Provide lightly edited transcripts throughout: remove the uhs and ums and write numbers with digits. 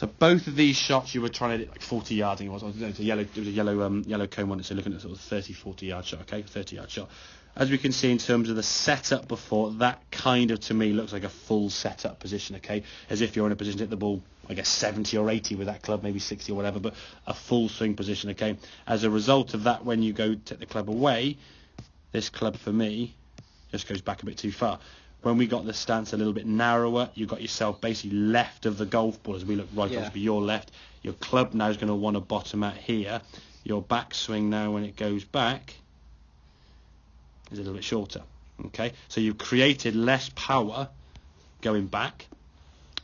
So both of these shots you were trying to hit like 40 yards, I think it was. It was a yellow cone one, so looking at sort of 30, 40 yard shot, okay, 30 yard shot. As we can see in terms of the setup before, that kind of to me looks like a full setup position, okay, as if you're in a position to hit the ball, I guess 70 or 80 with that club, maybe 60 or whatever, but a full swing position, okay. As a result of that, when you go take the club away, this club for me just goes back a bit too far. When we got the stance a little bit narrower, you got yourself basically left of the golf ball as we look right off to your left. Your club now is going to want to bottom out here. Your backswing now when it goes back is a little bit shorter. Okay, so you've created less power going back.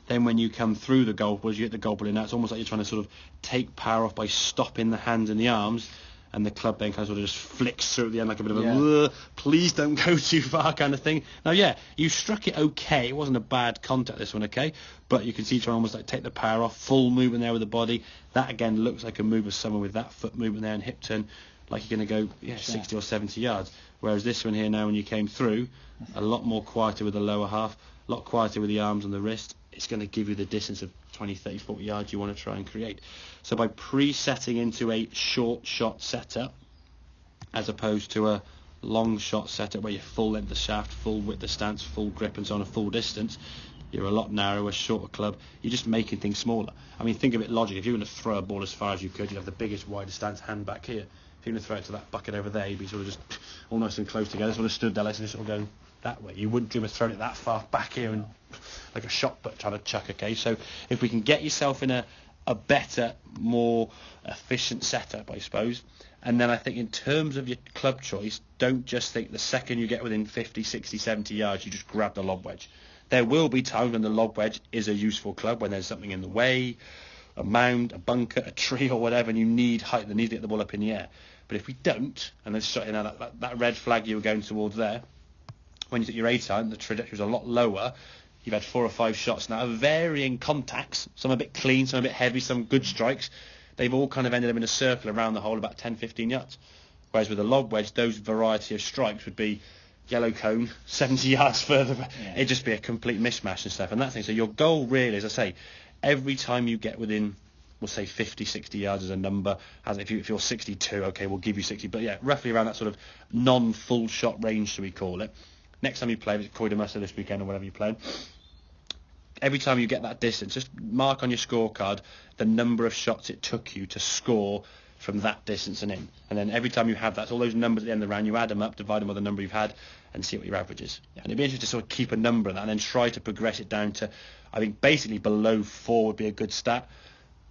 Then when you come through the golf ball, as you hit the golf ball in, now it's almost like you're trying to sort of take power off by stopping the hands and the arms. And the club then kind of sort of just flicks through at the end like a bit of a please don't go too far kind of thing. Now, you struck it okay. It wasn't a bad contact, this one, okay? But you can see trying almost like take the power off, full movement there with the body. That, again, looks like a move of someone with that foot movement there and hip turn, like you're going to go 60 or 70 yards. Whereas this one here now, when you came through, a lot more quieter with the lower half, a lot quieter with the arms and the wrist. It's going to give you the distance of 20, 30, 40 yards you want to try and create. So by pre-setting into a short shot setup, as opposed to a long shot setup where you're full length the shaft, full width the stance, full grip and so on, a full distance, you're a lot narrower, shorter club. You're just making things smaller. I mean, think of it logically. If you were going to throw a ball as far as you could, you'd have the biggest, widest stance hand back here. If you're going to throw it to that bucket over there, you'd be sort of just almost in close together, sort of stood there, like sort of going that way. You wouldn't dream of throwing it that far back here and like a shot put trying to chuck, okay? So if we can get yourself in a better, more efficient setup, I suppose, and then I think in terms of your club choice, don't just think the second you get within 50, 60, 70 yards, you just grab the lob wedge. There will be times when the lob wedge is a useful club, when there's something in the way, a mound, a bunker, a tree or whatever, and you need height, the need to get the ball up in the air. But if we don't, and then shot, that red flag you were going towards there, when you took your A time, the trajectory was a lot lower. You've had 4 or 5 shots now, varying contacts, some a bit clean, some a bit heavy, some good strikes. They've all kind of ended up in a circle around the hole about 10, 15 yards. Whereas with a lob wedge, those variety of strikes would be yellow cone, 70 yards further. It'd just be a complete mishmash and stuff. And that thing. So your goal really, as I say, every time you get within, we'll say 50, 60 yards as a number. If you're 62, okay, we'll give you 60. But yeah, roughly around that sort of non-full shot range, should we call it. Next time you play, it's Coy de Muster this weekend or whatever you're playing, every time you get that distance, just mark on your scorecard the number of shots it took you to score from that distance and in. And then every time you have that, all those numbers at the end of the round, you add them up, divide them by the number you've had, and see what your average is. And it'd be interesting to sort of keep a number of that and then try to progress it down to, I think, basically below 4 would be a good stat.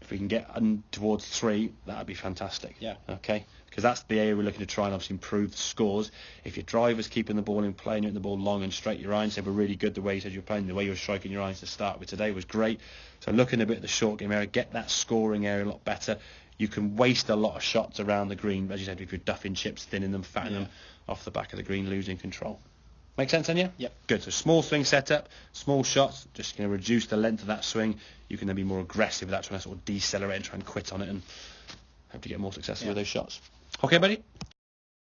If we can get towards 3, that would be fantastic. Okay? Because that's the area we're looking to try and obviously improve the scores. If your driver's keeping the ball in play and you're hitting the ball long and straight, your irons were really good the way you said you were playing, the way you were striking your irons to start with today was great. So looking a bit at the short game area, get that scoring area a lot better. You can waste a lot of shots around the green, as you said, if you're duffing chips, thinning them, fattening them off the back of the green, losing control. Make sense, Anya? Yep. Good. So small swing setup, small shots, just going to reduce the length of that swing. You can then be more aggressive without trying to sort of decelerate and try and quit on it and hope to get more successful with those shots. Okay, buddy?